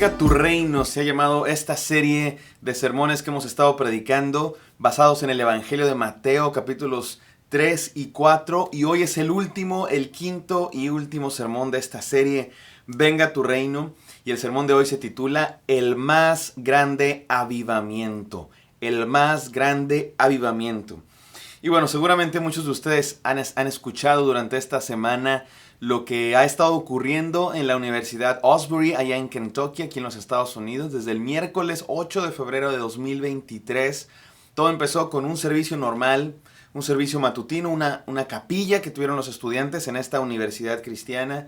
Venga tu reino, se ha llamado esta serie de sermones que hemos estado predicando, basados en el Evangelio de Mateo, capítulos 3 y 4, y hoy es el último, el quinto y último sermón de esta serie, Venga tu reino, y el sermón de hoy se titula El más grande avivamiento, el más grande avivamiento. Y bueno, seguramente muchos de ustedes han escuchado durante esta semana lo que ha estado ocurriendo en la Universidad Osbury, allá en Kentucky, aquí en los Estados Unidos, desde el miércoles 8 de febrero de 2023. Todo empezó con un servicio normal, un servicio matutino, una capilla que tuvieron los estudiantes en esta universidad cristiana.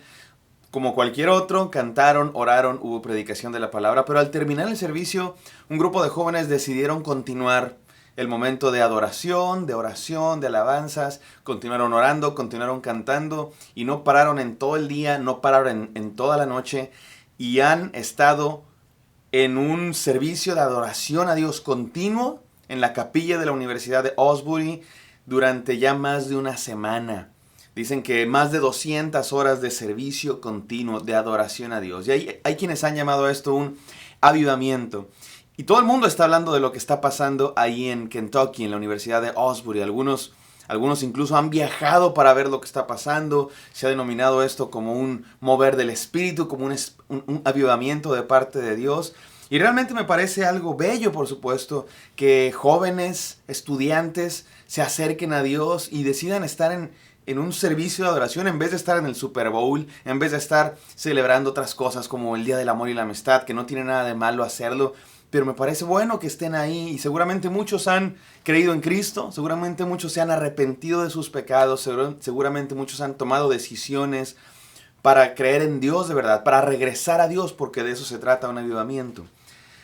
Como cualquier otro, cantaron, oraron, hubo predicación de la palabra, pero al terminar el servicio, un grupo de jóvenes decidieron continuar el momento de adoración, de oración, de alabanzas. Continuaron orando, continuaron cantando y no pararon en todo el día, no pararon en toda la noche y han estado en un servicio de adoración a Dios continuo en la capilla de la Universidad de Osbury durante ya más de una semana. Dicen que más de 200 horas de servicio continuo de adoración a Dios. Y hay quienes han llamado a esto un avivamiento. Y todo el mundo está hablando de lo que está pasando ahí en Kentucky, en la Universidad de Osbury. Algunos incluso han viajado para ver lo que está pasando. Se ha denominado esto como un mover del espíritu, como un avivamiento de parte de Dios. Y realmente me parece algo bello, por supuesto, que jóvenes, estudiantes, se acerquen a Dios y decidan estar en un servicio de adoración en vez de estar en el Super Bowl, en vez de estar celebrando otras cosas como el Día del Amor y la Amistad, que no tiene nada de malo hacerlo. Pero me parece bueno que estén ahí y seguramente muchos han creído en Cristo, seguramente muchos se han arrepentido de sus pecados, seguramente muchos han tomado decisiones para creer en Dios de verdad, para regresar a Dios, porque de eso se trata un avivamiento.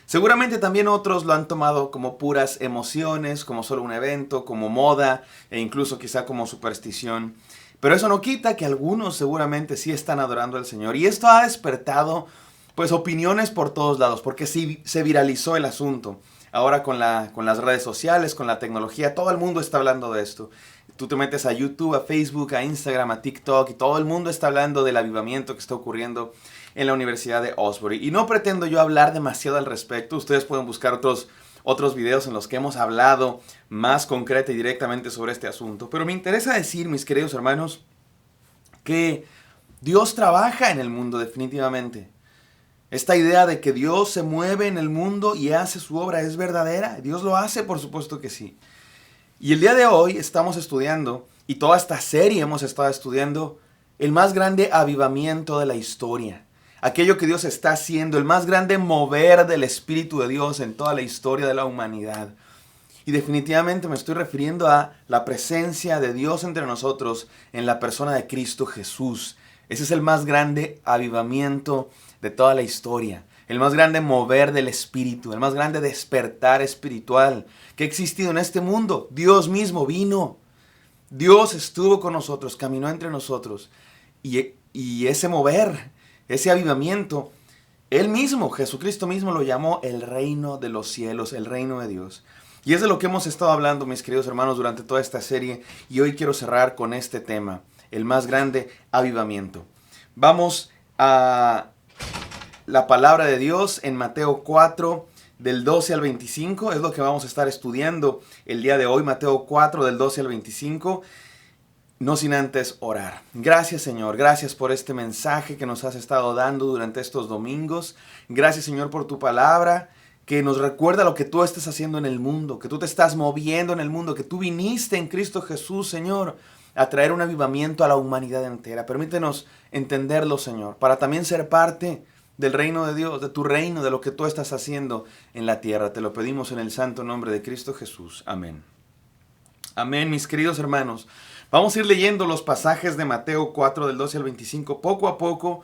Seguramente también otros lo han tomado como puras emociones, como solo un evento, como moda e incluso quizá como superstición. Pero eso no quita que algunos seguramente sí están adorando al Señor. Y esto ha despertado pues opiniones por todos lados, porque sí se viralizó el asunto. Ahora con las redes sociales, con la tecnología, todo el mundo está hablando de esto. Tú te metes a YouTube, a Facebook, a Instagram, a TikTok y todo el mundo está hablando del avivamiento que está ocurriendo en la Universidad de Osbury. Y no pretendo yo hablar demasiado al respecto. Ustedes pueden buscar otros videos en los que hemos hablado más concreta y directamente sobre este asunto. Pero me interesa decir, mis queridos hermanos, que Dios trabaja en el mundo definitivamente. Esta idea de que Dios se mueve en el mundo y hace su obra es verdadera. Dios lo hace, por supuesto que sí. Y el día de hoy estamos estudiando, y toda esta serie hemos estado estudiando, el más grande avivamiento de la historia. Aquello que Dios está haciendo, el más grande mover del Espíritu de Dios en toda la historia de la humanidad. Y definitivamente me estoy refiriendo a la presencia de Dios entre nosotros en la persona de Cristo Jesús. Ese es el más grande avivamiento de toda la historia. El más grande mover del Espíritu, el más grande despertar espiritual que ha existido en este mundo. Dios mismo vino. Dios estuvo con nosotros, caminó entre nosotros. Y ese mover, ese avivamiento, Él mismo, Jesucristo mismo lo llamó el reino de los cielos, el reino de Dios. Y es de lo que hemos estado hablando, mis queridos hermanos, durante toda esta serie. Y hoy quiero cerrar con este tema, el más grande avivamiento. Vamos a la palabra de Dios en Mateo 4, del 12 al 25. Es lo que vamos a estar estudiando el día de hoy, Mateo 4, del 12 al 25. No sin antes orar. Gracias, Señor. Gracias por este mensaje que nos has estado dando durante estos domingos. Gracias, Señor, por tu palabra que nos recuerda lo que tú estás haciendo en el mundo, que tú te estás moviendo en el mundo, que tú viniste en Cristo Jesús, Señor, a traer un avivamiento a la humanidad entera. Permítenos entenderlo, Señor, para también ser parte del reino de Dios, de tu reino, de lo que tú estás haciendo en la tierra. Te lo pedimos en el santo nombre de Cristo Jesús. Amén. Amén, mis queridos hermanos. Vamos a ir leyendo los pasajes de Mateo 4, del 12 al 25, poco a poco,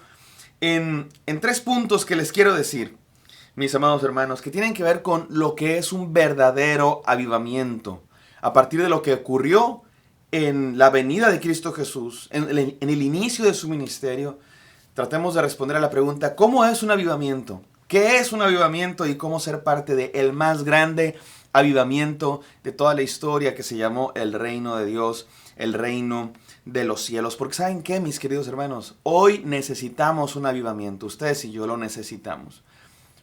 en 3 puntos que les quiero decir, mis amados hermanos, que tienen que ver con lo que es un verdadero avivamiento, a partir de lo que ocurrió en la venida de Cristo Jesús, en el inicio de su ministerio. Tratemos de responder a la pregunta, ¿cómo es un avivamiento? ¿Qué es un avivamiento y cómo ser parte del más grande avivamiento de toda la historia que se llamó el reino de Dios, el reino de los cielos? Porque ¿saben qué, mis queridos hermanos? Hoy necesitamos un avivamiento, ustedes y yo lo necesitamos.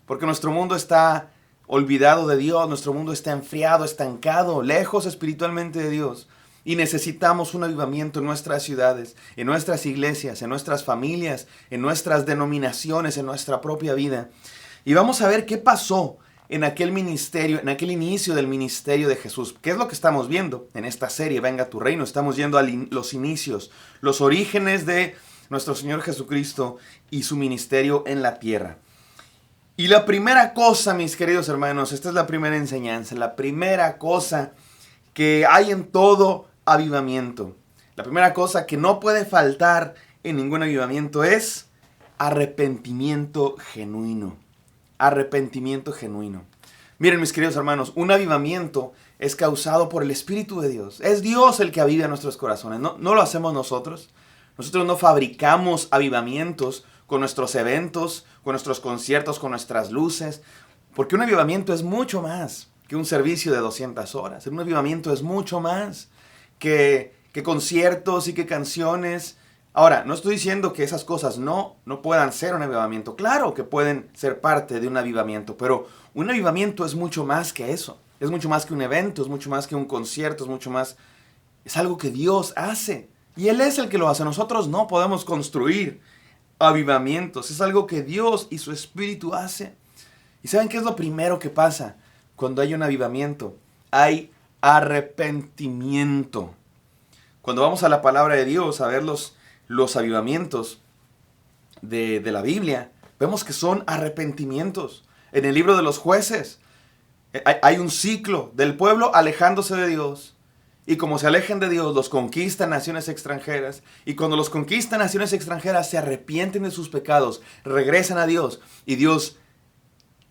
porque nuestro mundo está olvidado de Dios, nuestro mundo está enfriado, estancado, lejos espiritualmente de Dios. Y necesitamos un avivamiento en nuestras ciudades, en nuestras iglesias, en nuestras familias, en nuestras denominaciones, en nuestra propia vida. Y vamos a ver qué pasó en aquel ministerio, en aquel inicio del ministerio de Jesús. ¿Qué es lo que estamos viendo en esta serie, Venga a tu Reino? Estamos viendo los inicios, los orígenes de nuestro Señor Jesucristo y su ministerio en la tierra. Y la primera cosa, mis queridos hermanos, esta es la primera enseñanza, la primera cosa que hay en todo avivamiento, la primera cosa que no puede faltar en ningún avivamiento es arrepentimiento genuino. Arrepentimiento genuino. Miren, mis queridos hermanos, un avivamiento es causado por el Espíritu de Dios. Es Dios el que aviva nuestros corazones, no lo hacemos nosotros. Nosotros no fabricamos avivamientos con nuestros eventos, con nuestros conciertos, con nuestras luces, porque un avivamiento es mucho más que un servicio de 200 horas. Un avivamiento es mucho más que conciertos y que canciones. Ahora, no estoy diciendo que esas cosas no puedan ser un avivamiento. Claro que pueden ser parte de un avivamiento, pero un avivamiento es mucho más que eso. Es mucho más que un evento, es mucho más que un concierto, es mucho más... Es algo que Dios hace. Y Él es el que lo hace. Nosotros no podemos construir avivamientos. Es algo que Dios y su Espíritu hace. ¿Y saben qué es lo primero que pasa cuando hay un avivamiento? Hay arrepentimiento. Cuando vamos a la palabra de Dios a ver los avivamientos de la Biblia, vemos que son arrepentimientos. En el libro de los jueces hay un ciclo del pueblo alejándose de Dios. Y como se alejan de Dios, los conquistan naciones extranjeras. Y cuando los conquistan naciones extranjeras, se arrepienten de sus pecados, regresan a Dios. Y Dios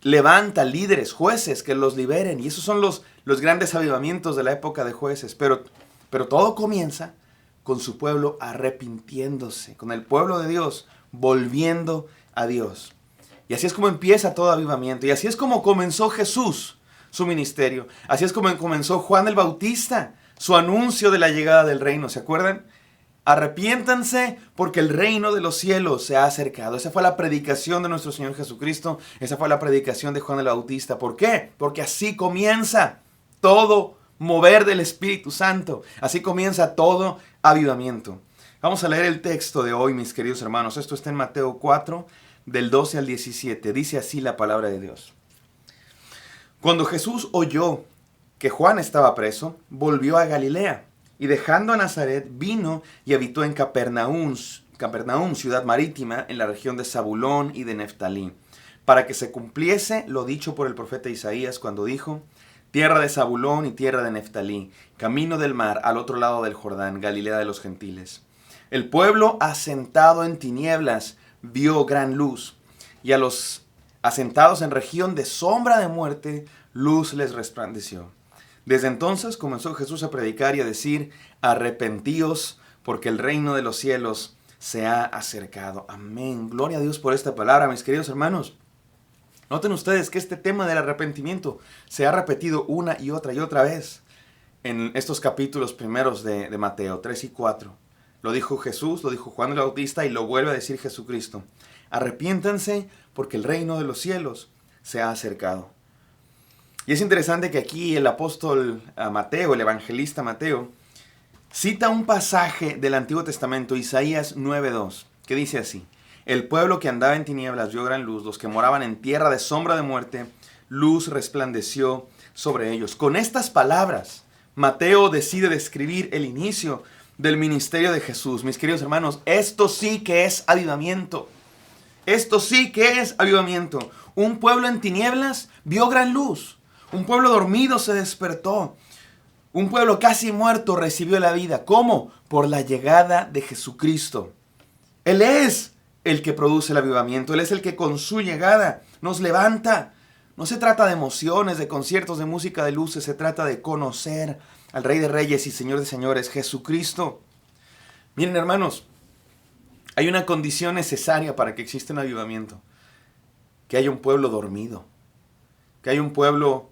levanta líderes, jueces, que los liberen. Y esos son los grandes avivamientos de la época de jueces. Pero todo comienza con su pueblo arrepintiéndose, con el pueblo de Dios volviendo a Dios. Y así es como empieza todo avivamiento. Y así es como comenzó Jesús su ministerio. Así es como comenzó Juan el Bautista su anuncio de la llegada del reino. ¿Se acuerdan? Arrepiéntanse porque el reino de los cielos se ha acercado. Esa fue la predicación de nuestro Señor Jesucristo. Esa fue la predicación de Juan el Bautista. ¿Por qué? Porque así comienza todo mover del Espíritu Santo. Así comienza todo avivamiento. Vamos a leer el texto de hoy, mis queridos hermanos. Esto está en Mateo 4, del 12 al 17. Dice así la palabra de Dios. Cuando Jesús oyó que Juan estaba preso, volvió a Galilea, y dejando a Nazaret, vino y habitó en Capernaum, ciudad marítima, en la región de Zabulón y de Neftalí, para que se cumpliese lo dicho por el profeta Isaías cuando dijo: tierra de Zabulón y tierra de Neftalí, camino del mar, al otro lado del Jordán, Galilea de los gentiles. El pueblo asentado en tinieblas vio gran luz, y a los asentados en región de sombra de muerte, luz les resplandeció. Desde entonces comenzó Jesús a predicar y a decir: arrepentíos, porque el reino de los cielos se ha acercado. Amén. Gloria a Dios por esta palabra, mis queridos hermanos. Noten ustedes que este tema del arrepentimiento se ha repetido una y otra vez en estos capítulos primeros de Mateo 3 y 4. Lo dijo Jesús, lo dijo Juan el Bautista y lo vuelve a decir Jesucristo. Arrepiéntanse porque el reino de los cielos se ha acercado. Y es interesante que aquí el apóstol Mateo, el evangelista Mateo, cita un pasaje del Antiguo Testamento, Isaías 9:2, que dice así: el pueblo que andaba en tinieblas vio gran luz, los que moraban en tierra de sombra de muerte, luz resplandeció sobre ellos. Con estas palabras, Mateo decide describir el inicio del ministerio de Jesús. Mis queridos hermanos, esto sí que es avivamiento. Esto sí que es avivamiento. Un pueblo en tinieblas vio gran luz. Un pueblo dormido se despertó. Un pueblo casi muerto recibió la vida. ¿Cómo? Por la llegada de Jesucristo. Él es el que produce el avivamiento. Él es el que con su llegada nos levanta. No se trata de emociones, de conciertos, de música, de luces. Se trata de conocer al Rey de Reyes y Señor de Señores, Jesucristo. Miren, hermanos, hay una condición necesaria para que exista un avivamiento. Que haya un pueblo dormido. Que haya un pueblo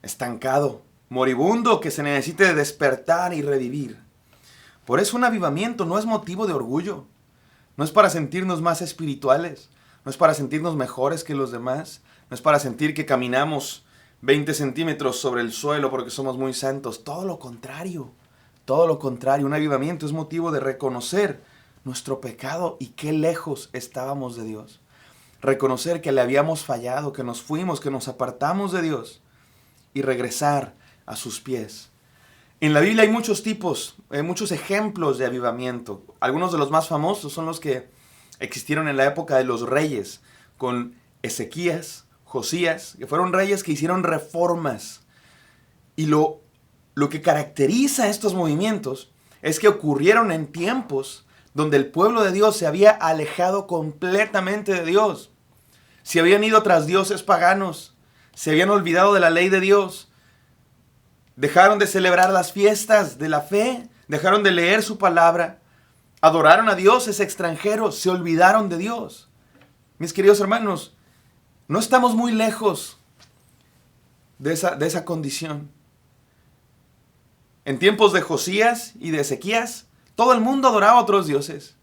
estancado, moribundo, que se necesite despertar y revivir. Por eso un avivamiento no es motivo de orgullo. No es para sentirnos más espirituales. no es para sentirnos mejores que los demás, no es para sentir que caminamos 20 centímetros sobre el suelo porque somos muy santos. Todo lo contrario, todo lo contrario. Un avivamiento es motivo de reconocer nuestro pecado y qué lejos estábamos de Dios. Reconocer que le habíamos fallado, que nos fuimos, que nos apartamos de Dios y regresar a sus pies. En la Biblia hay muchos tipos, muchos ejemplos de avivamiento. Algunos de los más famosos son los que existieron en la época de los reyes, con Ezequías, Josías, que fueron reyes que hicieron reformas. Y lo que caracteriza a estos movimientos es que ocurrieron en tiempos donde el pueblo de Dios se había alejado completamente de Dios. Se habían ido tras dioses paganos, se habían olvidado de la ley de Dios, dejaron de celebrar las fiestas de la fe, dejaron de leer su palabra, adoraron a dioses extranjeros, se olvidaron de Dios. Mis queridos hermanos, no estamos muy lejos de esa condición. En tiempos de Josías y de Ezequías, todo el mundo adoraba a otros dioses.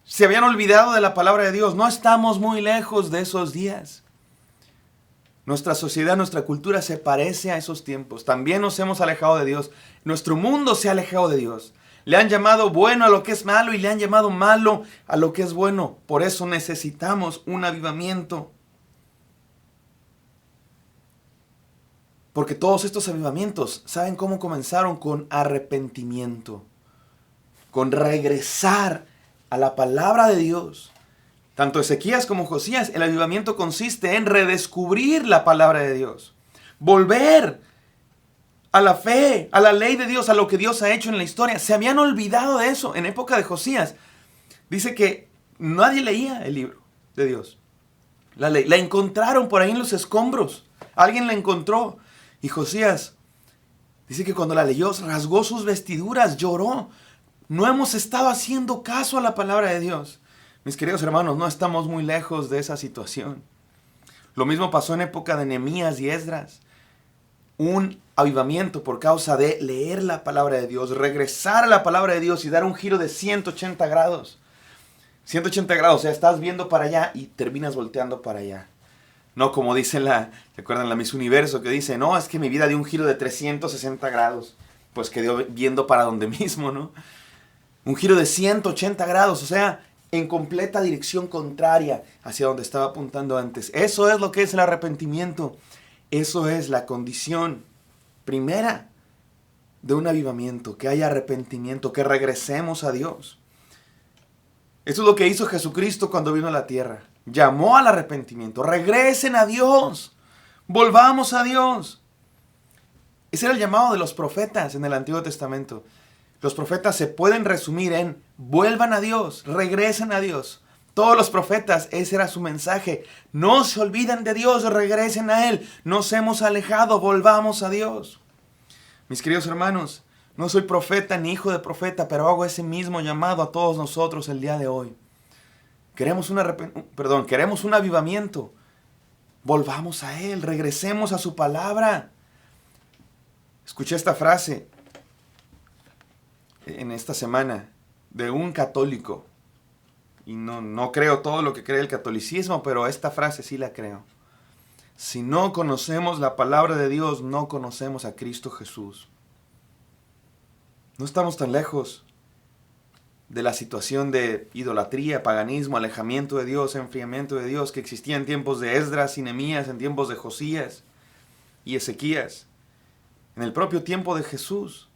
Se habían olvidado de la palabra de Dios. No estamos muy lejos de esos días. Nuestra sociedad, nuestra cultura se parece a esos tiempos. También nos hemos alejado de Dios. Nuestro mundo se ha alejado de Dios. Le han llamado bueno a lo que es malo y le han llamado malo a lo que es bueno. Por eso necesitamos un avivamiento. Porque todos estos avivamientos, ¿saben cómo comenzaron? Con arrepentimiento. Con regresar a la palabra de Dios. Tanto Ezequías como Josías, el avivamiento consiste en redescubrir la palabra de Dios. Volver a la fe, a la ley de Dios, a lo que Dios ha hecho en la historia. Se habían olvidado de eso. En época de Josías, dice que nadie leía el libro de Dios. La ley. La encontraron por ahí en los escombros. Alguien la encontró. Y Josías dice que cuando la leyó, rasgó sus vestiduras, lloró. No hemos estado haciendo caso a la palabra de Dios. Mis queridos hermanos, no estamos muy lejos de esa situación. Lo mismo pasó en época de Nehemías y Esdras. Un avivamiento por causa de leer la palabra de Dios, regresar a la palabra de Dios y dar un giro de 180 grados. 180 grados, o sea, estás viendo para allá y terminas volteando para allá. No como dice ¿se acuerdan la Miss Universo? Que dice, no, es que mi vida dio un giro de 360 grados. Pues quedó viendo para donde mismo, ¿no? Un giro de 180 grados, o sea, en completa dirección contraria hacia donde estaba apuntando antes. Eso es lo que es el arrepentimiento. Eso es la condición primera de un avivamiento, que haya arrepentimiento, que regresemos a Dios. Eso es lo que hizo Jesucristo cuando vino a la tierra. Llamó al arrepentimiento. Regresen a Dios. Volvamos a Dios. Ese era el llamado de los profetas en el Antiguo Testamento. Los profetas se pueden resumir en vuelvan a Dios, regresen a Dios. Todos los profetas, ese era su mensaje. No se olviden de Dios, regresen a Él. Nos hemos alejado, volvamos a Dios. Mis queridos hermanos, no soy profeta ni hijo de profeta, pero hago ese mismo llamado a todos nosotros el día de hoy. Queremos un avivamiento. Volvamos a Él, regresemos a su palabra. Escuché esta frase en esta semana de un católico. Y no creo todo lo que cree el catolicismo, pero esta frase sí la creo. Si no conocemos la palabra de Dios, no conocemos a Cristo Jesús. No estamos tan lejos de la situación de idolatría, paganismo, alejamiento de Dios, enfriamiento de Dios que existía en tiempos de Esdras y Nehemías, en tiempos de Josías y Ezequías, en el propio tiempo de Jesús.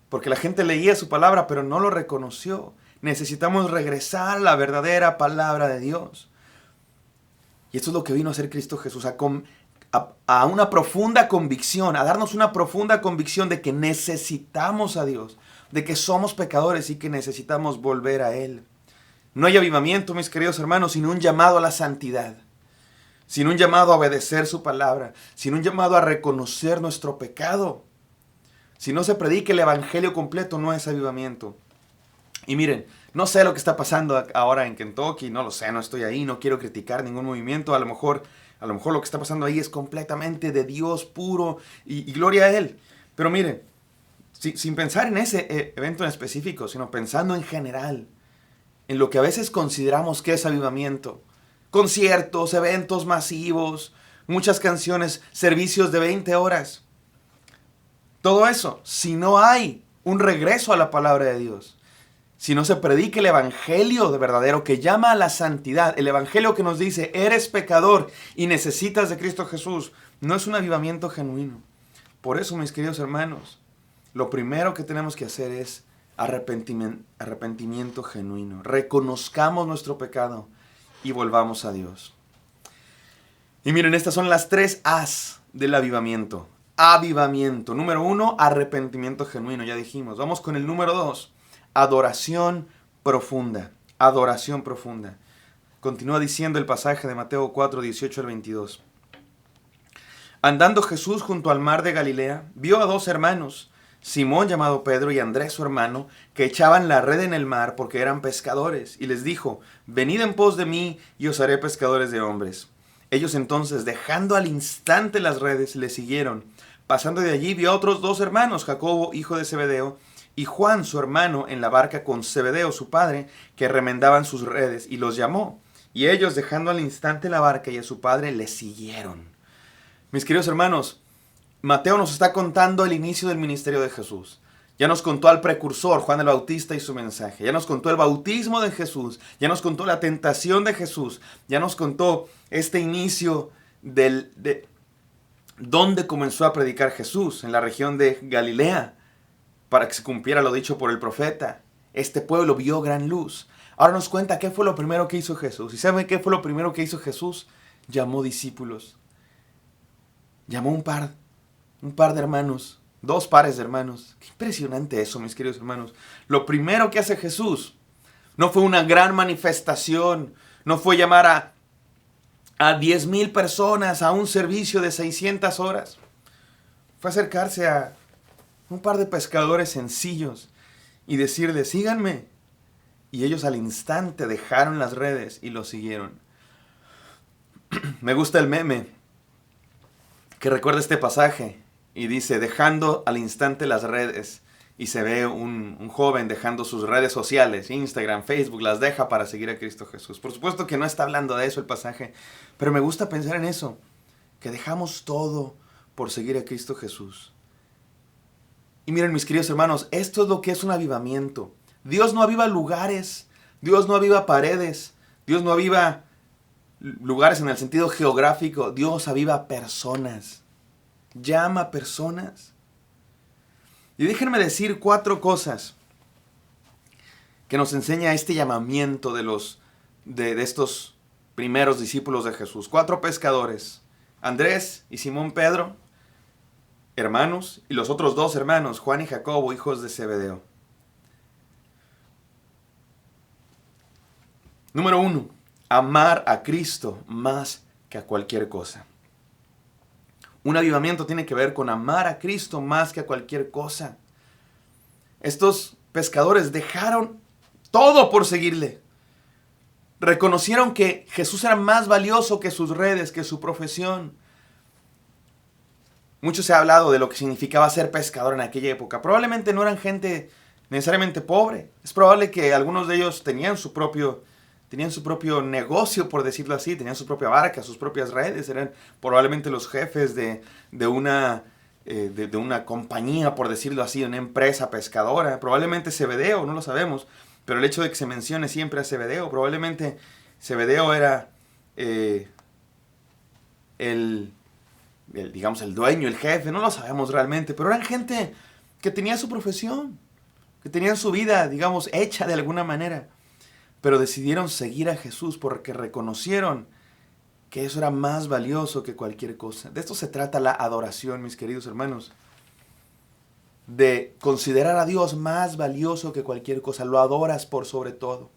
Porque la gente leía su palabra, pero no lo reconoció. Necesitamos regresar a la verdadera palabra de Dios. Y esto es lo que vino a hacer Cristo Jesús, a una profunda convicción, a darnos una profunda convicción de que necesitamos a Dios, de que somos pecadores y que necesitamos volver a Él. No hay avivamiento, mis queridos hermanos, sin un llamado a la santidad, sin un llamado a obedecer su palabra, sin un llamado a reconocer nuestro pecado. Si no se predica el evangelio completo, no es avivamiento. Y miren, no sé lo que está pasando ahora en Kentucky, no lo sé, no estoy ahí, no quiero criticar ningún movimiento. A lo mejor lo que está pasando ahí es completamente de Dios puro y gloria a Él. Pero miren, sin pensar en ese evento en específico, sino pensando en general, en lo que a veces consideramos que es avivamiento. conciertos, eventos masivos, muchas canciones, servicios de 20 horas. Todo eso, si no hay un regreso a la palabra de Dios, si no se predica el evangelio de verdadero que llama a la santidad, el evangelio que nos dice, eres pecador y necesitas de Cristo Jesús, no es un avivamiento genuino. Por eso, mis queridos hermanos, lo primero que tenemos que hacer es arrepentimiento genuino. Reconozcamos nuestro pecado y volvamos a Dios. Y miren, estas son las 3 A's del avivamiento. Avivamiento. Número 1, arrepentimiento genuino, ya dijimos. Vamos con el número 2, adoración profunda. Adoración profunda. Continúa diciendo el pasaje de Mateo 4, 18 al 22. Andando Jesús junto al mar de Galilea, vio a 2 hermanos, Simón llamado Pedro y Andrés su hermano, que echaban la red en el mar porque eran pescadores, y les dijo, venid en pos de mí y os haré pescadores de hombres. Ellos entonces, dejando al instante las redes, le siguieron. Pasando de allí vio a otros 2 hermanos, Jacobo, hijo de Zebedeo, y Juan, su hermano, en la barca con Zebedeo, su padre, que remendaban sus redes, y los llamó. Y ellos, dejando al instante la barca y a su padre, le siguieron. Mis queridos hermanos, Mateo nos está contando el inicio del ministerio de Jesús. Ya nos contó al precursor, Juan el Bautista y su mensaje. Ya nos contó el bautismo de Jesús. Ya nos contó la tentación de Jesús. Ya nos contó este inicio de dónde comenzó a predicar Jesús, en la región de Galilea, para que se cumpliera lo dicho por el profeta. Este pueblo vio gran luz. Ahora nos cuenta qué fue lo primero que hizo Jesús. ¿Y saben qué fue lo primero que hizo Jesús? Llamó discípulos. Llamó un par de hermanos, 2 pares de hermanos. Qué impresionante eso, mis queridos hermanos. Lo primero que hace Jesús no fue una gran manifestación, no fue llamar a 10,000 personas a un servicio de 600 horas. Fue acercarse a un par de pescadores sencillos y decirles, síganme. Y ellos al instante dejaron las redes y lo siguieron. Me gusta el meme que recuerda este pasaje y dice, dejando al instante las redes, y se ve un joven dejando sus redes sociales, Instagram, Facebook, las deja para seguir a Cristo Jesús. Por supuesto que no está hablando de eso el pasaje, pero me gusta pensar en eso, que dejamos todo por seguir a Cristo Jesús. Y miren, mis queridos hermanos, esto es lo que es un avivamiento. Dios no aviva lugares, Dios no aviva paredes, Dios no aviva lugares en el sentido geográfico, Dios aviva personas, llama personas. Y déjenme decir 4 cosas que nos enseña este llamamiento de estos primeros discípulos de Jesús. 4 pescadores, Andrés y Simón Pedro, hermanos, y los otros 2 hermanos, Juan y Jacobo, hijos de Zebedeo. Número 1, amar a Cristo más que a cualquier cosa. Un avivamiento tiene que ver con amar a Cristo más que a cualquier cosa. Estos pescadores dejaron todo por seguirle. Reconocieron que Jesús era más valioso que sus redes, que su profesión. Mucho se ha hablado de lo que significaba ser pescador en aquella época. Probablemente no eran gente necesariamente pobre. Es probable que algunos de ellos tenían su propio negocio, por decirlo así, tenían su propia barca, sus propias redes, eran probablemente los jefes de una compañía, por decirlo así, una empresa pescadora, probablemente Zebedeo, no lo sabemos, pero el hecho de que se mencione siempre a Zebedeo, probablemente Zebedeo era el dueño, el jefe, no lo sabemos realmente, pero eran gente que tenía su profesión, que tenían su vida, digamos, hecha de alguna manera. Pero decidieron seguir a Jesús porque reconocieron que eso era más valioso que cualquier cosa. De esto se trata la adoración, mis queridos hermanos. De considerar a Dios más valioso que cualquier cosa. Lo adoras por sobre todo.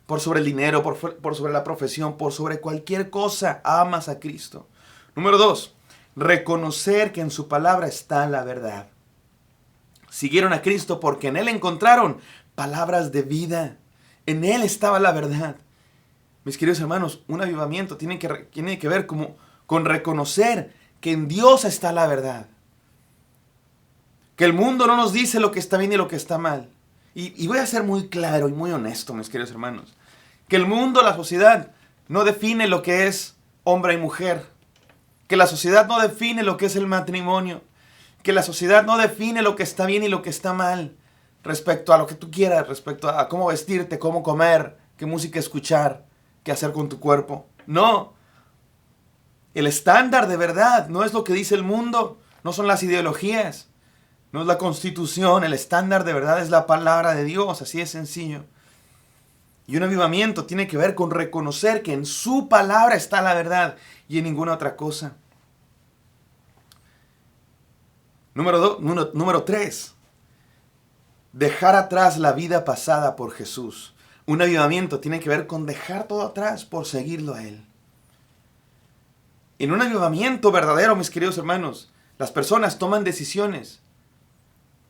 Por sobre el dinero, por sobre la profesión, por sobre cualquier cosa. Amas a Cristo. Número 2, reconocer que en su palabra está la verdad. Siguieron a Cristo porque en Él encontraron palabras de vida. En Él estaba la verdad. Mis queridos hermanos, un avivamiento tiene que ver con reconocer que en Dios está la verdad. Que el mundo no nos dice lo que está bien y lo que está mal. Y voy a ser muy claro y muy honesto, mis queridos hermanos. Que el mundo, la sociedad, no define lo que es hombre y mujer, que la sociedad no define lo que es el matrimonio, que la sociedad no define lo que está bien y lo que está mal, respecto a lo que tú quieras, respecto a cómo vestirte, cómo comer, qué música escuchar, qué hacer con tu cuerpo. No, el estándar de verdad no es lo que dice el mundo, no son las ideologías, no es la Constitución, el estándar de verdad es la palabra de Dios, así de sencillo. Y un avivamiento tiene que ver con reconocer que en su palabra está la verdad y en ninguna otra cosa. Número 3. Dejar atrás la vida pasada por Jesús. Un avivamiento tiene que ver con dejar todo atrás por seguirlo a Él. En un avivamiento verdadero, mis queridos hermanos, las personas toman decisiones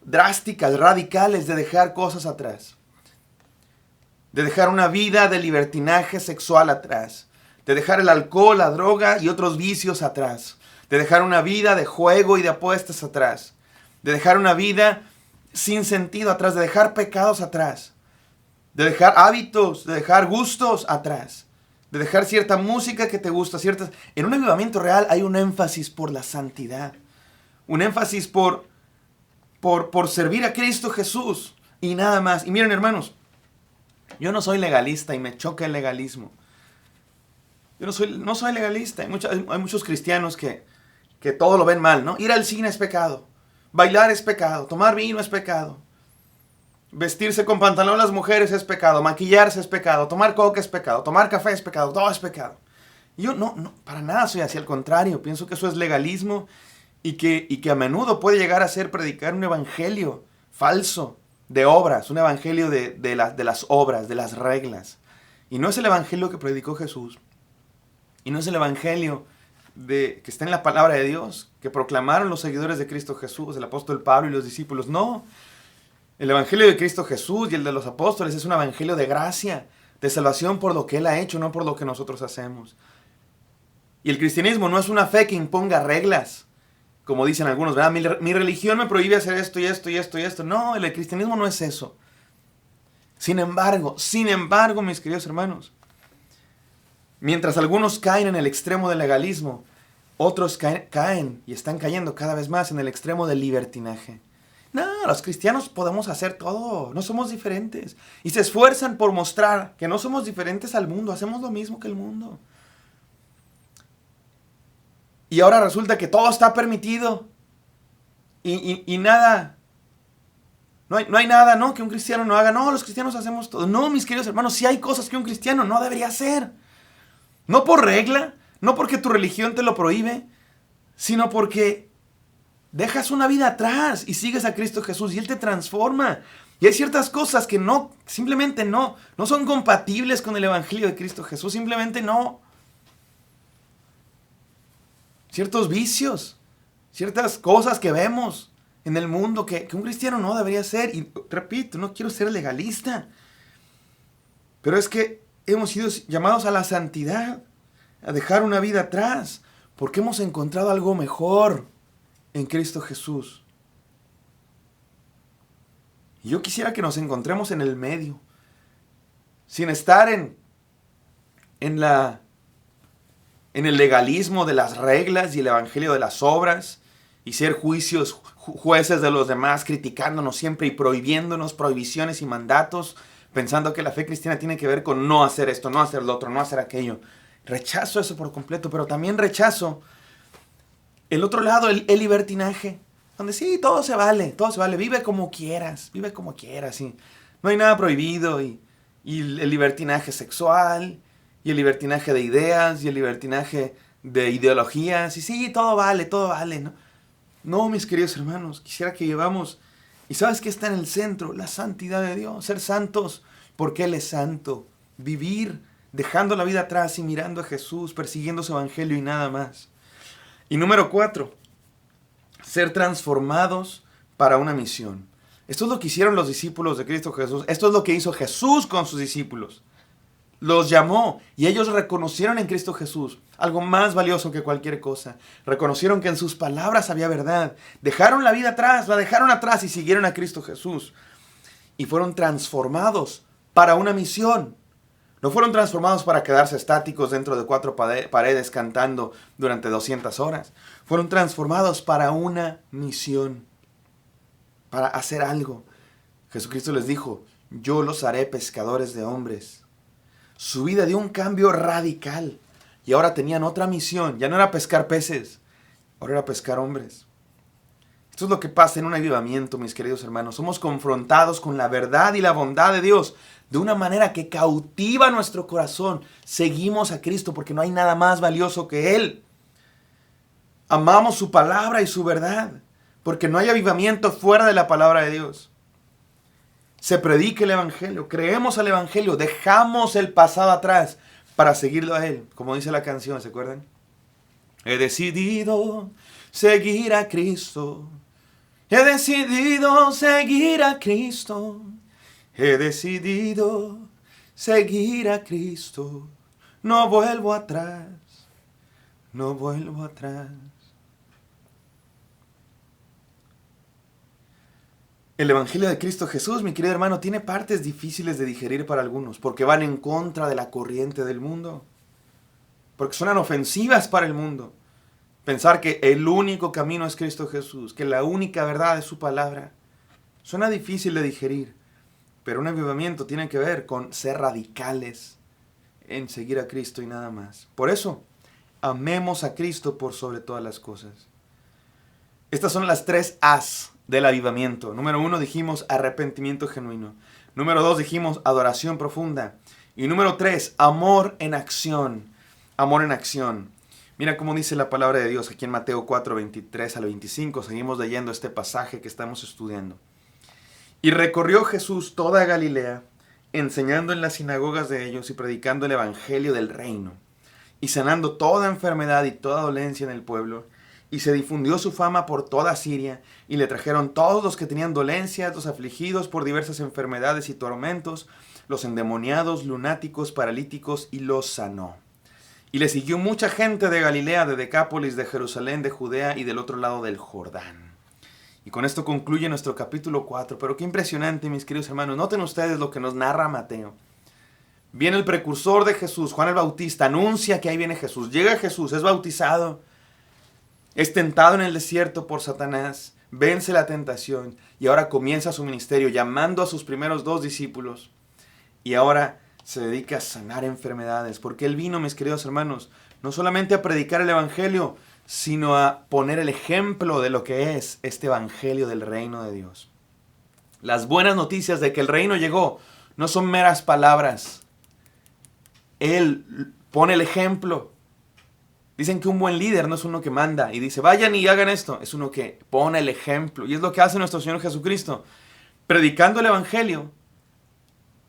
drásticas, radicales de dejar cosas atrás. De dejar una vida de libertinaje sexual atrás, de dejar el alcohol, la droga y otros vicios atrás, de dejar una vida de juego y de apuestas atrás, de dejar una vida sin sentido atrás, de dejar pecados atrás, de dejar hábitos, de dejar gustos atrás, de dejar cierta música que te gusta, ciertas... En un avivamiento real hay un énfasis por la santidad, un énfasis por servir a Cristo Jesús y nada más. Y miren, hermanos, yo no soy legalista y me choca el legalismo. Yo no soy legalista. Hay muchos cristianos que todo lo ven mal, ¿no? Ir al cine es pecado. Bailar es pecado. Tomar vino es pecado. Vestirse con pantalón las mujeres es pecado. Maquillarse es pecado. Tomar coca es pecado. Tomar café es pecado. Todo es pecado. Y yo no, para nada soy así. Al contrario, pienso que eso es legalismo y que a menudo puede llegar a ser predicar un evangelio falso de obras, un evangelio de las obras, de las reglas. Y no es el evangelio que predicó Jesús. Y no es el evangelio que está en la palabra de Dios, que proclamaron los seguidores de Cristo Jesús, el apóstol Pablo y los discípulos. No, el evangelio de Cristo Jesús y el de los apóstoles es un evangelio de gracia, de salvación por lo que Él ha hecho, no por lo que nosotros hacemos. Y el cristianismo no es una fe que imponga reglas, como dicen algunos, ¿verdad? Mi religión me prohíbe hacer esto y esto y esto y esto. No, el cristianismo no es eso. Sin embargo, mis queridos hermanos, mientras algunos caen en el extremo del legalismo, otros caen y están cayendo cada vez más en el extremo del libertinaje. No, los cristianos podemos hacer todo, no somos diferentes. Y se esfuerzan por mostrar que no somos diferentes al mundo, hacemos lo mismo que el mundo. Y ahora resulta que todo está permitido. Y nada. No hay nada, ¿no? Que un cristiano no haga. No, los cristianos hacemos todo. No, mis queridos hermanos, sí hay cosas que un cristiano no debería hacer. No por regla, no porque tu religión te lo prohíbe, sino porque dejas una vida atrás y sigues a Cristo Jesús y Él te transforma. Y hay ciertas cosas que simplemente no son compatibles con el evangelio de Cristo Jesús. Simplemente no. Ciertos vicios, ciertas cosas que vemos en el mundo que un cristiano no debería hacer. Y repito, no quiero ser legalista, pero es que hemos sido llamados a la santidad, a dejar una vida atrás, porque hemos encontrado algo mejor en Cristo Jesús. Y yo quisiera que nos encontremos en el medio, sin estar en el legalismo de las reglas y el evangelio de las obras, y ser jueces de los demás, criticándonos siempre y prohibiéndonos prohibiciones y mandatos, pensando que la fe cristiana tiene que ver con no hacer esto, no hacer lo otro, no hacer aquello. Rechazo eso por completo, pero también rechazo el otro lado, el libertinaje, donde sí, todo se vale, vive como quieras, sí. No hay nada prohibido, y el libertinaje sexual, y el libertinaje de ideas, y el libertinaje de ideologías, y sí, todo vale, ¿no? No, mis queridos hermanos, quisiera que llevamos, y ¿sabes qué está en el centro? La santidad de Dios, ser santos, porque Él es santo, vivir dejando la vida atrás y mirando a Jesús, persiguiendo su evangelio y nada más. Y número 4, ser transformados para una misión. Esto es lo que hicieron los discípulos de Cristo Jesús, esto es lo que hizo Jesús con sus discípulos. Los llamó y ellos reconocieron en Cristo Jesús algo más valioso que cualquier cosa. Reconocieron que en sus palabras había verdad. Dejaron la vida atrás, la dejaron atrás y siguieron a Cristo Jesús. Y fueron transformados para una misión. No fueron transformados para quedarse estáticos dentro de 4 paredes cantando durante 200 horas. Fueron transformados para una misión, para hacer algo. Jesucristo les dijo, yo los haré pescadores de hombres. Su vida dio un cambio radical y ahora tenían otra misión. Ya no era pescar peces, ahora era pescar hombres. Esto es lo que pasa en un avivamiento, mis queridos hermanos. Somos confrontados con la verdad y la bondad de Dios de una manera que cautiva nuestro corazón. Seguimos a Cristo porque no hay nada más valioso que Él. Amamos su palabra y su verdad, porque no hay avivamiento fuera de la palabra de Dios. Se predica el Evangelio, creemos al Evangelio, dejamos el pasado atrás para seguirlo a Él. Como dice la canción, ¿se acuerdan? He decidido seguir a Cristo. He decidido seguir a Cristo. He decidido seguir a Cristo. No vuelvo atrás. No vuelvo atrás. El Evangelio de Cristo Jesús, mi querido hermano, tiene partes difíciles de digerir para algunos, porque van en contra de la corriente del mundo, porque suenan ofensivas para el mundo. Pensar que el único camino es Cristo Jesús, que la única verdad es su palabra, suena difícil de digerir, pero un avivamiento tiene que ver con ser radicales en seguir a Cristo y nada más. Por eso, amemos a Cristo por sobre todas las cosas. Estas son las 3 A's del avivamiento. Número 1 dijimos arrepentimiento genuino. Número 2 dijimos adoración profunda. Y número 3, amor en acción. Amor en acción. Mira cómo dice la palabra de Dios aquí en Mateo 4, 23 al 25. Seguimos leyendo este pasaje que estamos estudiando. Y recorrió Jesús toda Galilea, enseñando en las sinagogas de ellos y predicando el evangelio del reino, y sanando toda enfermedad y toda dolencia en el pueblo. Y se difundió su fama por toda Siria, y le trajeron todos los que tenían dolencias, los afligidos por diversas enfermedades y tormentos, los endemoniados, lunáticos, paralíticos, y los sanó. Y le siguió mucha gente de Galilea, de Decápolis, de Jerusalén, de Judea y del otro lado del Jordán. Y con esto concluye nuestro capítulo 4. Pero qué impresionante, mis queridos hermanos. Noten ustedes lo que nos narra Mateo. Viene el precursor de Jesús, Juan el Bautista, anuncia que ahí viene Jesús. Llega Jesús, es bautizado. Es tentado en el desierto por Satanás, vence la tentación y ahora comienza su ministerio llamando a sus primeros 2 discípulos. Y ahora se dedica a sanar enfermedades, porque Él vino, mis queridos hermanos, no solamente a predicar el Evangelio, sino a poner el ejemplo de lo que es este Evangelio del reino de Dios. Las buenas noticias de que el reino llegó no son meras palabras. Él pone el ejemplo. Dicen que un buen líder no es uno que manda y dice, vayan y hagan esto. Es uno que pone el ejemplo. Y es lo que hace nuestro Señor Jesucristo. Predicando el Evangelio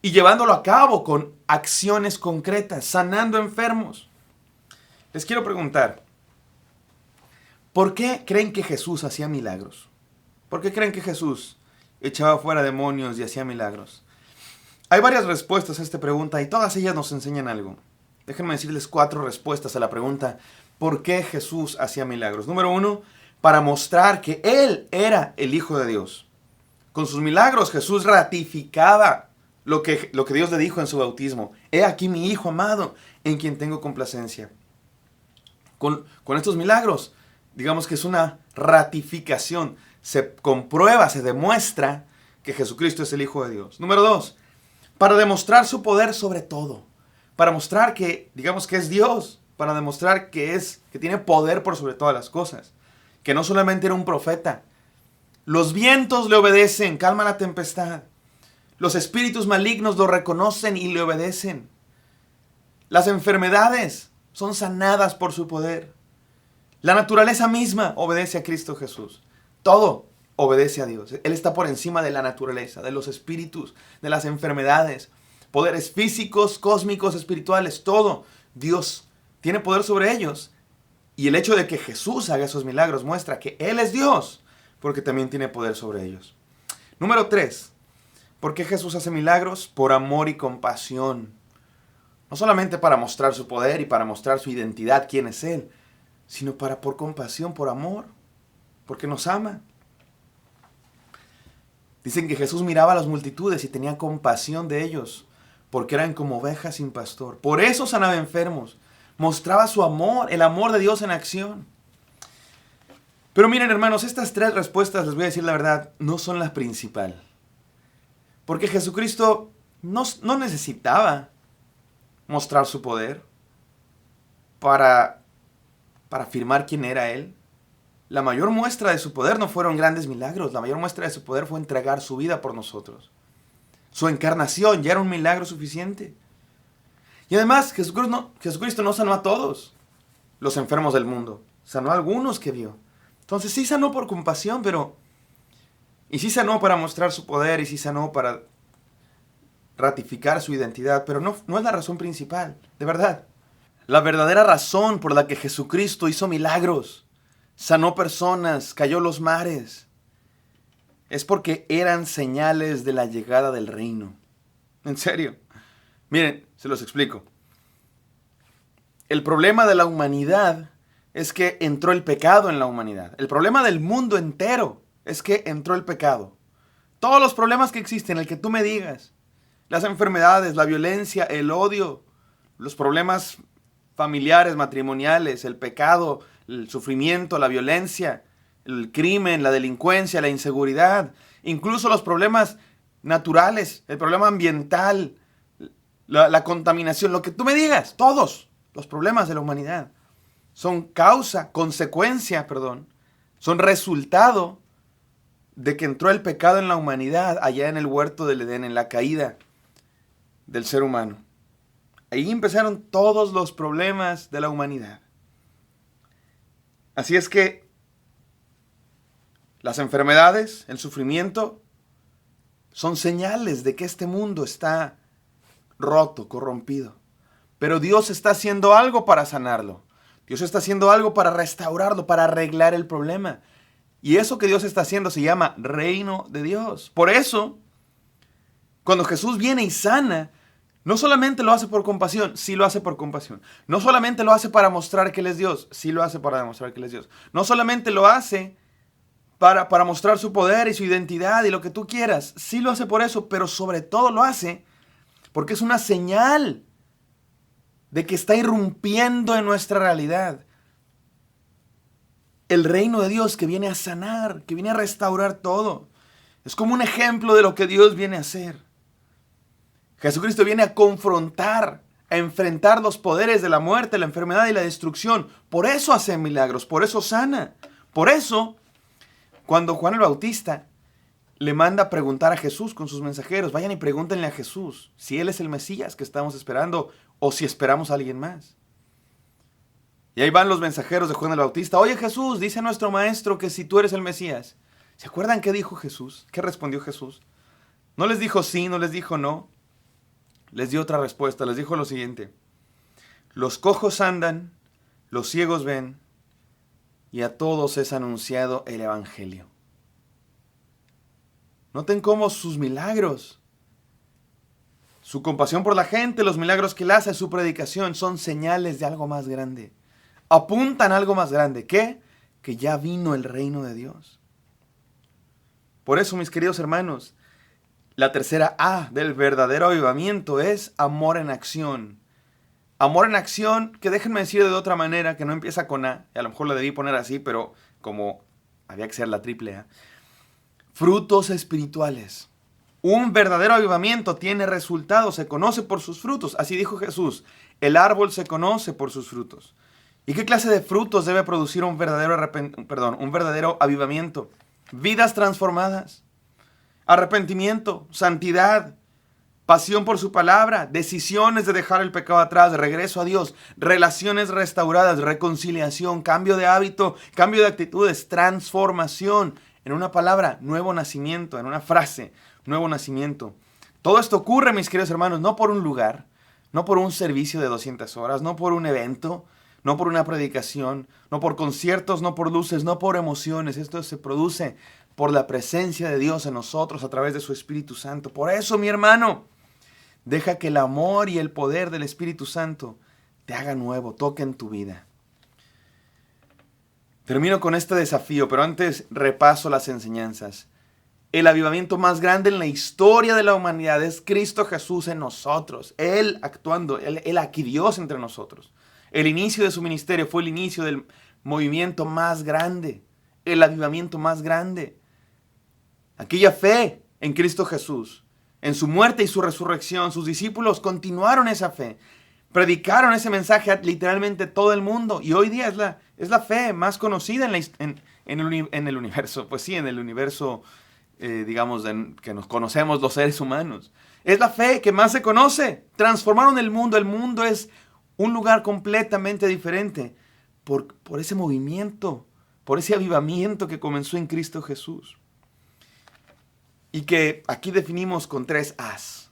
y llevándolo a cabo con acciones concretas, sanando enfermos. Les quiero preguntar, ¿por qué creen que Jesús hacía milagros? ¿Por qué creen que Jesús echaba fuera demonios y hacía milagros? Hay varias respuestas a esta pregunta y todas ellas nos enseñan algo. Déjenme decirles 4 respuestas a la pregunta, ¿por qué Jesús hacía milagros? Número 1, para mostrar que Él era el Hijo de Dios. Con sus milagros Jesús ratificaba lo que Dios le dijo en su bautismo. He aquí mi Hijo amado, en quien tengo complacencia. Con estos milagros, digamos que es una ratificación. Se comprueba, se demuestra que Jesucristo es el Hijo de Dios. Número 2, para demostrar su poder sobre todo. Para mostrar que, digamos que es Dios, para demostrar que tiene poder por sobre todas las cosas, que no solamente era un profeta. Los vientos le obedecen, calma la tempestad. Los espíritus malignos lo reconocen y le obedecen. Las enfermedades son sanadas por su poder. La naturaleza misma obedece a Cristo Jesús. Todo obedece a Dios. Él está por encima de la naturaleza, de los espíritus, de las enfermedades. Poderes físicos, cósmicos, espirituales, todo. Dios tiene poder sobre ellos. Y el hecho de que Jesús haga esos milagros muestra que Él es Dios, porque también tiene poder sobre ellos. Número 3. ¿Por qué Jesús hace milagros? Por amor y compasión. No solamente para mostrar su poder y para mostrar su identidad, quién es Él, sino por compasión, por amor, porque nos ama. Dicen que Jesús miraba a las multitudes y tenía compasión de ellos, porque eran como ovejas sin pastor. Por eso sanaba enfermos. Mostraba su amor, el amor de Dios en acción. Pero miren, hermanos, estas tres respuestas, les voy a decir la verdad, no son la principal. Porque Jesucristo no necesitaba mostrar su poder para afirmar quién era Él. La mayor muestra de su poder no fueron grandes milagros. La mayor muestra de su poder fue entregar su vida por nosotros. Su encarnación ya era un milagro suficiente. Y además, Jesucristo no sanó a todos los enfermos del mundo. Sanó a algunos que vio. Entonces sí sanó por compasión, y sí sanó para mostrar su poder, y sí sanó para ratificar su identidad, pero no es la razón principal, de verdad. La verdadera razón por la que Jesucristo hizo milagros, sanó personas, cayó los mares, es porque eran señales de la llegada del reino. En serio. Miren, se los explico. El problema de la humanidad es que entró el pecado en la humanidad. El problema del mundo entero es que entró el pecado. Todos los problemas que existen, el que tú me digas, las enfermedades, la violencia, el odio, los problemas familiares, matrimoniales, el pecado, el sufrimiento, la violencia, el crimen, la delincuencia, la inseguridad, incluso los problemas naturales, el problema ambiental, la contaminación, lo que tú me digas, todos los problemas de la humanidad son son resultado de que entró el pecado en la humanidad allá en el huerto del Edén, en la caída del ser humano. Ahí empezaron todos los problemas de la humanidad. Así es que las enfermedades, el sufrimiento, son señales de que este mundo está roto, corrompido. Pero Dios está haciendo algo para sanarlo. Dios está haciendo algo para restaurarlo, para arreglar el problema. Y eso que Dios está haciendo se llama reino de Dios. Por eso, cuando Jesús viene y sana, no solamente lo hace por compasión, sí lo hace por compasión. No solamente lo hace para mostrar que Él es Dios, sí lo hace para demostrar que Él es Dios. No solamente lo hace para mostrar su poder y su identidad y lo que tú quieras, sí lo hace por eso, pero sobre todo lo hace porque es una señal de que está irrumpiendo en nuestra realidad el reino de Dios que viene a sanar, que viene a restaurar todo. Es como un ejemplo de lo que Dios viene a hacer. Jesucristo viene a confrontar, a enfrentar los poderes de la muerte, la enfermedad y la destrucción. Por eso hace milagros, por eso sana. Por eso, cuando Juan el Bautista le manda a preguntar a Jesús con sus mensajeros, vayan y pregúntenle a Jesús si Él es el Mesías que estamos esperando o si esperamos a alguien más. Y ahí van los mensajeros de Juan el Bautista. Oye Jesús, dice nuestro maestro que si tú eres el Mesías. ¿Se acuerdan qué dijo Jesús? ¿Qué respondió Jesús? No les dijo sí, no les dijo no. Les dio otra respuesta, les dijo lo siguiente. Los cojos andan, los ciegos ven, y a todos es anunciado el evangelio. Noten cómo sus milagros, su compasión por la gente, los milagros que Él hace, su predicación, son señales de algo más grande. Apuntan a algo más grande. ¿Qué? Que ya vino el reino de Dios. Por eso, mis queridos hermanos, la tercera A del verdadero avivamiento es amor en acción. Amor en acción, que déjenme decir de otra manera, que no empieza con A, y a lo mejor lo debí poner así, pero como había que ser la triple A. Frutos espirituales. Un verdadero avivamiento tiene resultados, se conoce por sus frutos. Así dijo Jesús, el árbol se conoce por sus frutos. ¿Y qué clase de frutos debe producir un verdadero avivamiento? Vidas transformadas, arrepentimiento, santidad, pasión por su palabra, decisiones de dejar el pecado atrás, regreso a Dios, relaciones restauradas, reconciliación, cambio de hábito, cambio de actitudes, transformación. En una palabra, nuevo nacimiento. En una frase, nuevo nacimiento. Todo esto ocurre, mis queridos hermanos, no por un lugar, no por un servicio de 200 horas, no por un evento, no por una predicación, no por conciertos, no por luces, no por emociones. Esto se produce por la presencia de Dios en nosotros a través de su Espíritu Santo. Por eso, mi hermano, deja que el amor y el poder del Espíritu Santo te haga nuevo, toque en tu vida. Termino con este desafío, pero antes repaso las enseñanzas. El avivamiento más grande en la historia de la humanidad es Cristo Jesús en nosotros. Él actuando, Él aquí Dios entre nosotros. El inicio de su ministerio fue el inicio del movimiento más grande, el avivamiento más grande. Aquella fe en Cristo Jesús, en su muerte y su resurrección, sus discípulos continuaron esa fe. Predicaron ese mensaje a literalmente todo el mundo. Y hoy día es la fe más conocida en el universo. Pues sí, en el universo, digamos, que nos conocemos los seres humanos. Es la fe que más se conoce. Transformaron el mundo. El mundo es un lugar completamente diferente por ese movimiento, por ese avivamiento que comenzó en Cristo Jesús. Y que aquí definimos con 3 A's.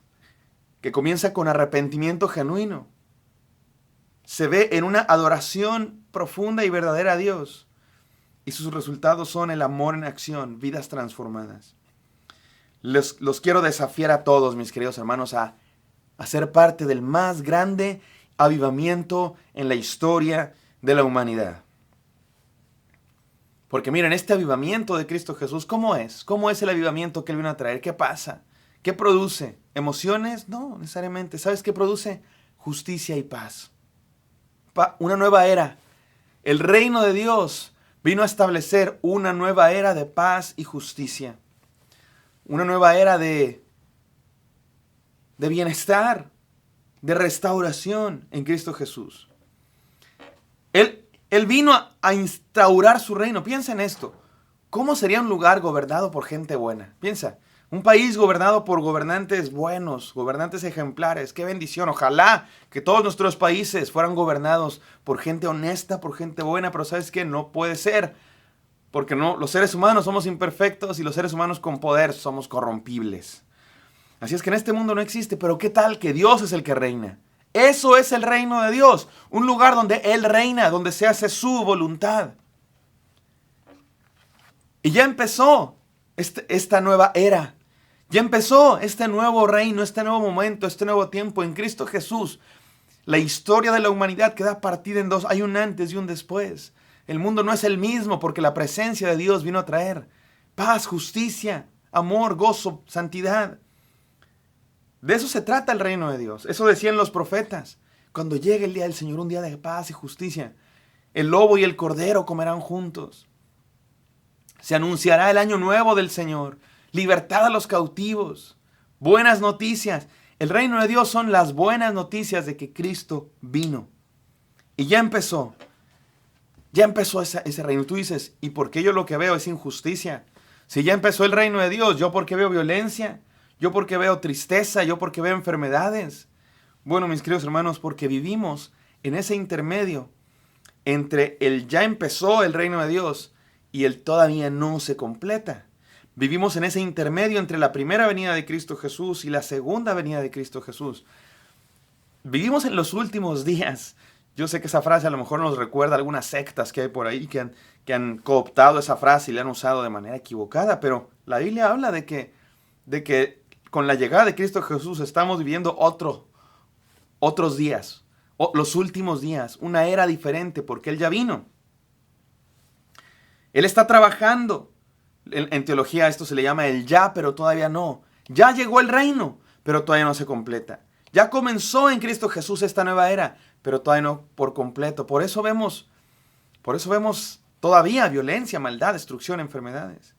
Que comienza con arrepentimiento genuino. Se ve en una adoración profunda y verdadera a Dios. Y sus resultados son el amor en acción, vidas transformadas. Los quiero desafiar a todos, mis queridos hermanos, a ser parte del más grande avivamiento en la historia de la humanidad. Porque miren, este avivamiento de Cristo Jesús, ¿cómo es? ¿Cómo es el avivamiento que Él vino a traer? ¿Qué pasa? ¿Qué produce? ¿Emociones? No, necesariamente. ¿Sabes qué produce? Justicia y paz. Una nueva era. El reino de Dios vino a establecer una nueva era de paz y justicia. Una nueva era de bienestar, de restauración en Cristo Jesús. Él vino a instaurar su reino. Piensa en esto. ¿Cómo sería un lugar gobernado por gente buena? Piensa. Un país gobernado por gobernantes buenos, gobernantes ejemplares. ¡Qué bendición! Ojalá que todos nuestros países fueran gobernados por gente honesta, por gente buena. Pero ¿sabes qué? No puede ser. Porque no, los seres humanos somos imperfectos y los seres humanos con poder somos corrompibles. Así es que en este mundo no existe. Pero ¿qué tal que Dios es el que reina? Eso es el reino de Dios. Un lugar donde Él reina, donde se hace su voluntad. Y ya empezó esta nueva era. Ya empezó este nuevo reino, este nuevo momento, este nuevo tiempo en Cristo Jesús. La historia de la humanidad queda partida en 2. Hay un antes y un después. El mundo no es el mismo porque la presencia de Dios vino a traer paz, justicia, amor, gozo, santidad. De eso se trata el reino de Dios. Eso decían los profetas. Cuando llegue el día del Señor, un día de paz y justicia, el lobo y el cordero comerán juntos. Se anunciará el año nuevo del Señor. Libertad a los cautivos. Buenas noticias. El reino de Dios son las buenas noticias de que Cristo vino. Y ya empezó. Ya empezó ese reino. Tú dices, ¿y por qué yo lo que veo es injusticia? Si ya empezó el reino de Dios, ¿yo por qué veo violencia? ¿Yo por qué veo tristeza? ¿Yo por qué veo enfermedades? Bueno, mis queridos hermanos, porque vivimos en ese intermedio entre el ya empezó el reino de Dios y el todavía no se completa. Vivimos en ese intermedio entre la primera venida de Cristo Jesús y la segunda venida de Cristo Jesús. Vivimos en los últimos días. Yo sé que esa frase a lo mejor nos recuerda a algunas sectas que hay por ahí que han cooptado esa frase y la han usado de manera equivocada, pero la Biblia habla de que con la llegada de Cristo Jesús estamos viviendo otros días, los últimos días, una era diferente porque Él ya vino. Él está trabajando. En teología esto se le llama el ya, pero todavía no. Ya llegó el reino, pero todavía no se completa. Ya comenzó en Cristo Jesús esta nueva era, pero todavía no por completo. Por eso vemos todavía violencia, maldad, destrucción, enfermedades.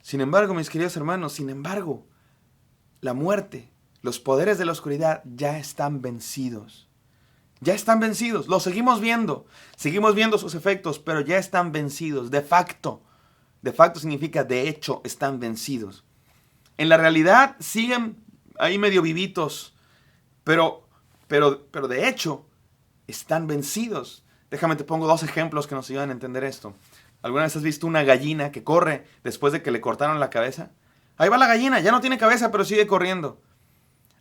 Sin embargo, mis queridos hermanos, la muerte, los poderes de la oscuridad ya están vencidos. Ya están vencidos. Los seguimos viendo sus efectos, pero ya están vencidos, de facto. De facto significa de hecho están vencidos. En la realidad siguen ahí medio vivitos, pero de hecho están vencidos. Déjame te pongo 2 ejemplos que nos ayudan a entender esto. ¿Alguna vez has visto una gallina que corre después de que le cortaron la cabeza? Ahí va la gallina, ya no tiene cabeza, pero sigue corriendo.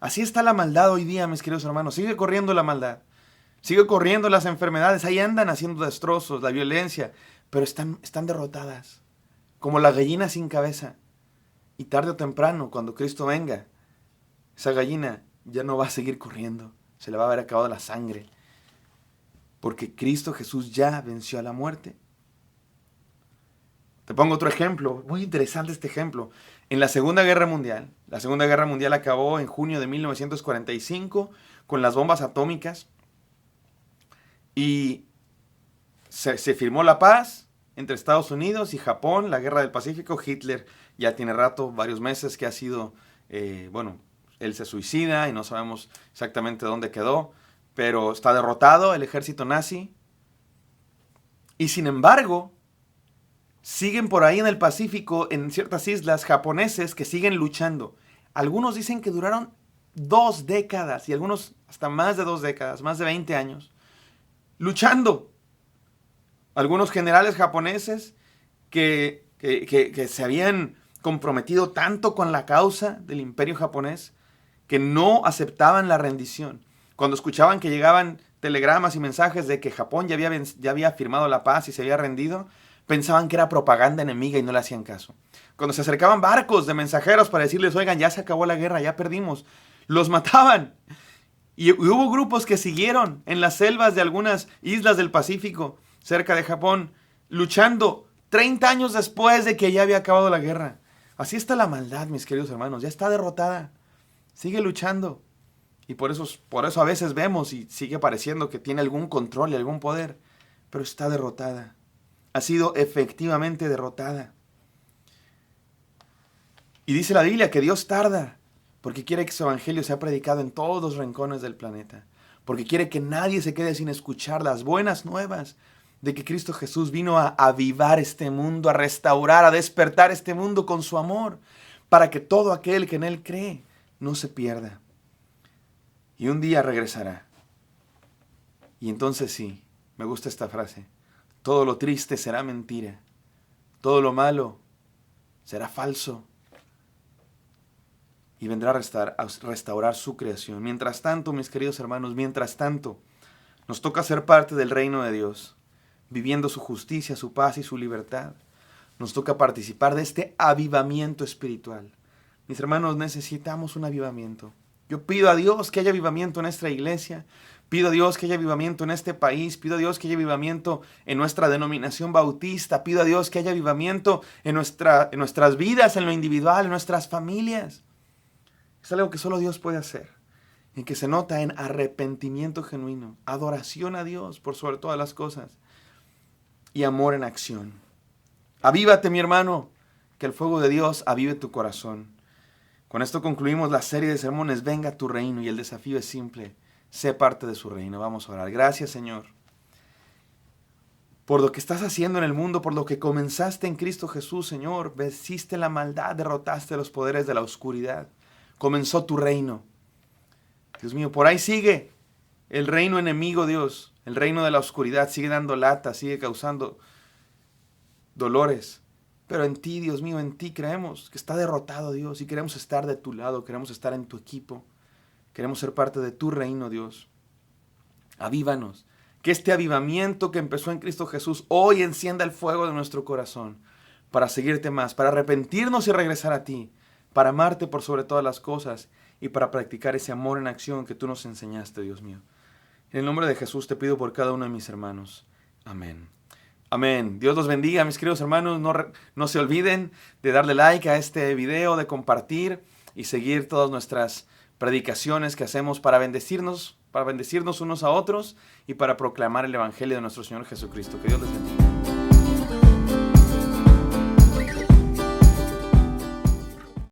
Así está la maldad hoy día, mis queridos hermanos. Sigue corriendo la maldad. Sigue corriendo las enfermedades. Ahí andan haciendo destrozos, la violencia, pero están derrotadas. Como la gallina sin cabeza. Y tarde o temprano, cuando Cristo venga, esa gallina ya no va a seguir corriendo. Se le va a haber acabado la sangre. Porque Cristo Jesús ya venció a la muerte. Te pongo otro ejemplo, muy interesante este ejemplo. En la Segunda Guerra Mundial acabó en junio de 1945 con las bombas atómicas y se firmó la paz entre Estados Unidos y Japón, la Guerra del Pacífico. Hitler ya tiene rato, varios meses que ha sido, él se suicida y no sabemos exactamente dónde quedó, pero está derrotado el ejército nazi. Y sin embargo, siguen por ahí en el Pacífico, en ciertas islas, japoneses que siguen luchando. Algunos dicen que duraron 2 décadas y algunos hasta más de 2 décadas, más de 20 años, luchando. Algunos generales japoneses que se habían comprometido tanto con la causa del imperio japonés que no aceptaban la rendición. Cuando escuchaban que llegaban telegramas y mensajes de que Japón ya había firmado la paz y se había rendido, pensaban que era propaganda enemiga y no le hacían caso. Cuando se acercaban barcos de mensajeros para decirles, oigan, ya se acabó la guerra, ya perdimos, los mataban. Y hubo grupos que siguieron en las selvas de algunas islas del Pacífico, cerca de Japón, luchando 30 años después de que ya había acabado la guerra. Así está la maldad, mis queridos hermanos, ya está derrotada. Sigue luchando. Y por eso a veces vemos y sigue pareciendo que tiene algún control y algún poder, pero está derrotada. Ha sido efectivamente derrotada. Y dice la Biblia que Dios tarda porque quiere que su evangelio sea predicado en todos los rincones del planeta, porque quiere que nadie se quede sin escuchar las buenas nuevas de que Cristo Jesús vino a avivar este mundo, a restaurar, a despertar este mundo con su amor, para que todo aquel que en Él cree no se pierda. Y un día regresará. Y entonces sí, me gusta esta frase, todo lo triste será mentira, todo lo malo será falso, y vendrá a restaurar su creación. Mientras tanto, mis queridos hermanos, mientras tanto, nos toca ser parte del reino de Dios, viviendo su justicia, su paz y su libertad. Nos toca participar de este avivamiento espiritual. Mis hermanos, necesitamos un avivamiento. Yo pido a Dios que haya avivamiento en nuestra iglesia, pido a Dios que haya avivamiento en este país, pido a Dios que haya avivamiento en nuestra denominación bautista, pido a Dios que haya avivamiento en nuestras vidas, en lo individual, en nuestras familias. Es algo que solo Dios puede hacer, en que se nota en arrepentimiento genuino, adoración a Dios por sobre todas las cosas y amor en acción. Avívate, mi hermano, que el fuego de Dios avive tu corazón. Con esto concluimos la serie de sermones Venga tu reino, y el desafío es simple: sé parte de su reino. Vamos a orar. Gracias, Señor, por lo que estás haciendo en el mundo, por lo que comenzaste en Cristo Jesús, Señor. Venciste la maldad, derrotaste los poderes de la oscuridad. Comenzó tu reino. Dios mío, por ahí sigue el reino enemigo, Dios. El reino de la oscuridad sigue dando lata, sigue causando dolores. Pero en ti, Dios mío, en ti creemos que está derrotado, Dios. Y queremos estar de tu lado, queremos estar en tu equipo. Queremos ser parte de tu reino, Dios. Avívanos. Que este avivamiento que empezó en Cristo Jesús hoy encienda el fuego de nuestro corazón para seguirte más, para arrepentirnos y regresar a ti, para amarte por sobre todas las cosas y para practicar ese amor en acción que tú nos enseñaste, Dios mío. En el nombre de Jesús te pido por cada uno de mis hermanos. Amén. Amén. Dios los bendiga, mis queridos hermanos. No se olviden de darle like a este video, de compartir y seguir todas nuestras predicaciones que hacemos para bendecirnos unos a otros y para proclamar el evangelio de nuestro Señor Jesucristo. Que Dios les bendiga.